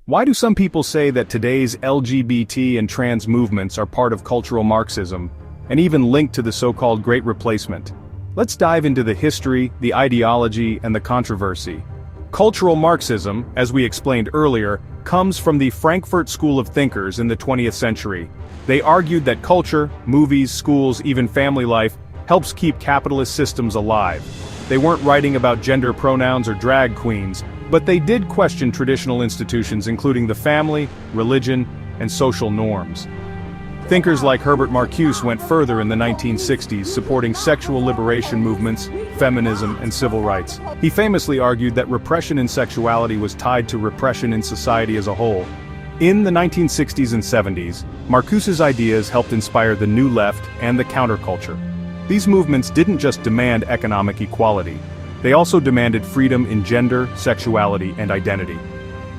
Why do some people say that today's LGBT and trans movements are part of cultural Marxism, and even linked to the so-called Great Replacement? Let's dive into the history, the ideology, and the controversy. Cultural Marxism, as we explained earlier, comes from the Frankfurt School of thinkers in the 20th century. They argued that culture, movies, schools, even family life, helps keep capitalist systems alive. They weren't writing about gender pronouns or drag queens, but they did question traditional institutions including the family, religion, and social norms. Thinkers like Herbert Marcuse went further in the 1960s, supporting sexual liberation movements, feminism, and civil rights. He famously argued that repression in sexuality was tied to repression in society as a whole. In the 1960s and 70s, Marcuse's ideas helped inspire the New Left and the counterculture. These movements didn't just demand economic equality. They also demanded freedom in gender, sexuality, and identity.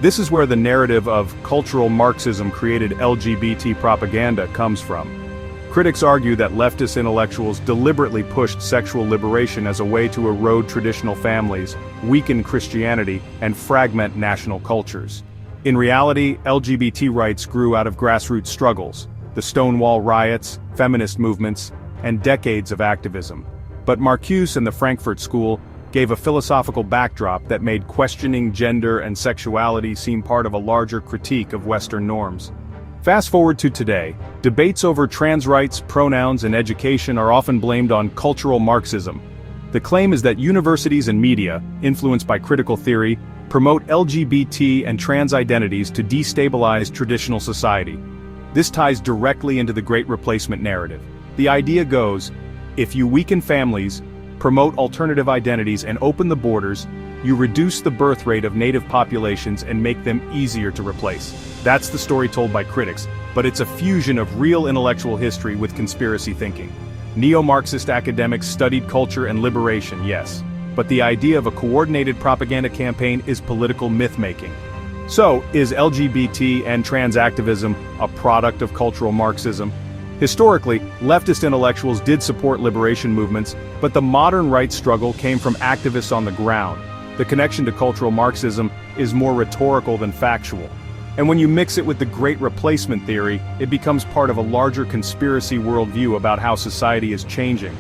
This is where the narrative of cultural Marxism created LGBT propaganda comes from. Critics argue that leftist intellectuals deliberately pushed sexual liberation as a way to erode traditional families, weaken Christianity, and fragment national cultures. In reality, LGBT rights grew out of grassroots struggles, the Stonewall riots, feminist movements, and decades of activism. But Marcuse and the Frankfurt School gave a philosophical backdrop that made questioning gender and sexuality seem part of a larger critique of Western norms. Fast forward to today, debates over trans rights, pronouns, and education are often blamed on cultural Marxism. The claim is that universities and media, influenced by critical theory, promote LGBT and trans identities to destabilize traditional society. This ties directly into the Great Replacement narrative. The idea goes, if you weaken families, promote alternative identities, and open the borders, you reduce the birth rate of native populations and make them easier to replace. That's the story told by critics, but it's a fusion of real intellectual history with conspiracy thinking. Neo-Marxist academics studied culture and liberation, yes, but the idea of a coordinated propaganda campaign is political myth-making. So, is LGBT and trans activism a product of cultural Marxism? Historically, leftist intellectuals did support liberation movements, but the modern rights struggle came from activists on the ground. The connection to cultural Marxism is more rhetorical than factual. And when you mix it with the Great Replacement theory, it becomes part of a larger conspiracy worldview about how society is changing.